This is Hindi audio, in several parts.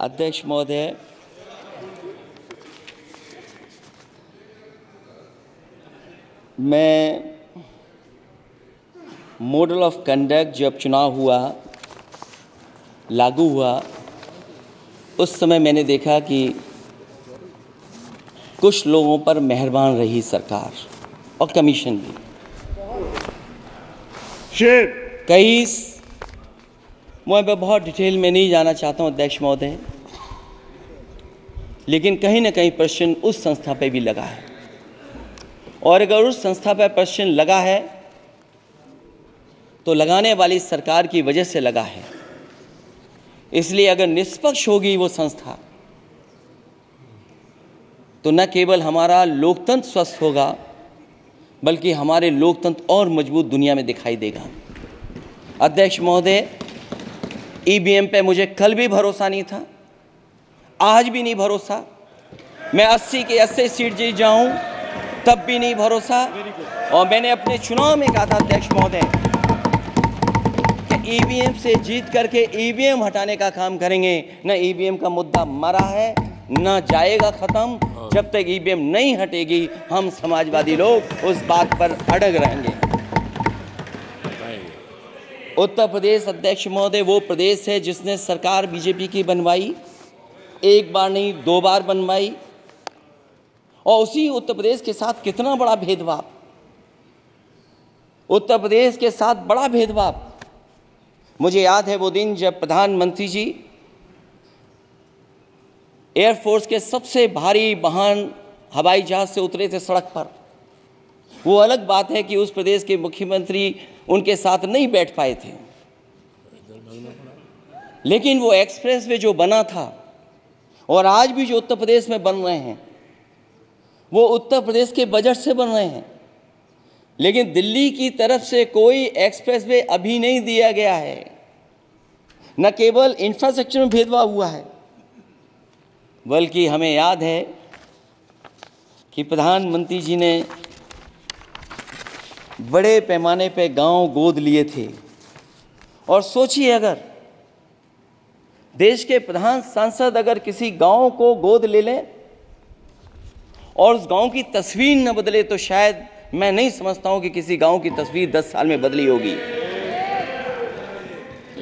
अध्यक्ष महोदय, मैं मॉडल ऑफ कंडक्ट जब चुनाव हुआ, लागू हुआ, उस समय मैंने देखा कि कुछ लोगों पर मेहरबान रही सरकार और कमीशन भी। मैं बहुत डिटेल में नहीं जाना चाहता हूं अध्यक्ष महोदय, लेकिन कहीं ना कहीं प्रश्न उस संस्था पे भी लगा है, और अगर उस संस्था पर प्रश्न लगा है तो लगाने वाली सरकार की वजह से लगा है। इसलिए अगर निष्पक्ष होगी वो संस्था तो न केवल हमारा लोकतंत्र स्वस्थ होगा, बल्कि हमारे लोकतंत्र और मजबूत दुनिया में दिखाई देगा। अध्यक्ष महोदय, ईवीएम पे मुझे कल भी भरोसा नहीं था, आज भी नहीं भरोसा। मैं 80 के 80 सीट जीत जाऊं तब भी नहीं भरोसा। और मैंने अपने चुनाव में कहा था अध्यक्ष महोदय कि ईवीएम से जीत करके ईवीएम हटाने का काम करेंगे। न ईवीएम का मुद्दा मरा है, न जाएगा खत्म। जब तक ईवीएम नहीं हटेगी हम समाजवादी लोग उस बात पर अड़ग रहेंगे। उत्तर प्रदेश अध्यक्ष महोदय वो प्रदेश है जिसने सरकार बीजेपी की बनवाई, एक बार नहीं 2 बार बनवाई, और उसी उत्तर प्रदेश के साथ कितना बड़ा भेदभाव, उत्तर प्रदेश के साथ बड़ा भेदभाव। मुझे याद है वो दिन जब प्रधानमंत्री जी एयरफोर्स के सबसे भारी वाहन हवाई जहाज से उतरे थे सड़क पर। वो अलग बात है कि उस प्रदेश के मुख्यमंत्री उनके साथ नहीं बैठ पाए थे, लेकिन वो एक्सप्रेसवे जो बना था और आज भी जो उत्तर प्रदेश में बन रहे हैं वो उत्तर प्रदेश के बजट से बन रहे हैं। लेकिन दिल्ली की तरफ से कोई एक्सप्रेसवे अभी नहीं दिया गया है। न केवल इंफ्रास्ट्रक्चर में भेदभाव हुआ है, बल्कि हमें याद है कि प्रधानमंत्री जी ने बड़े पैमाने पे गांव गोद लिए थे। और सोचिए, अगर देश के प्रधान सांसद अगर किसी गांव को गोद ले लें और उस गांव की तस्वीर न बदले तो शायद मैं नहीं समझता हूं कि किसी गांव की तस्वीर 10 साल में बदली होगी।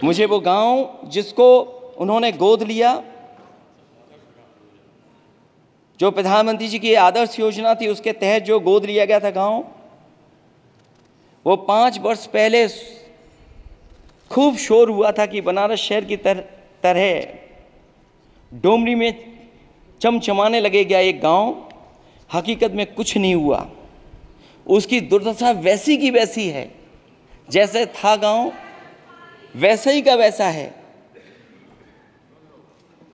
मुझे वो गांव जिसको उन्होंने गोद लिया, जो प्रधानमंत्री जी की आदर्श योजना थी उसके तहत जो गोद लिया गया था गांव, वो 5 वर्ष पहले खूब शोर हुआ था कि बनारस शहर की तरह डोमरी में चमचमाने लगेगा एक गांव। हकीकत में कुछ नहीं हुआ। उसकी दुर्दशा वैसी की वैसी है, जैसे था गांव वैसे ही का वैसा है।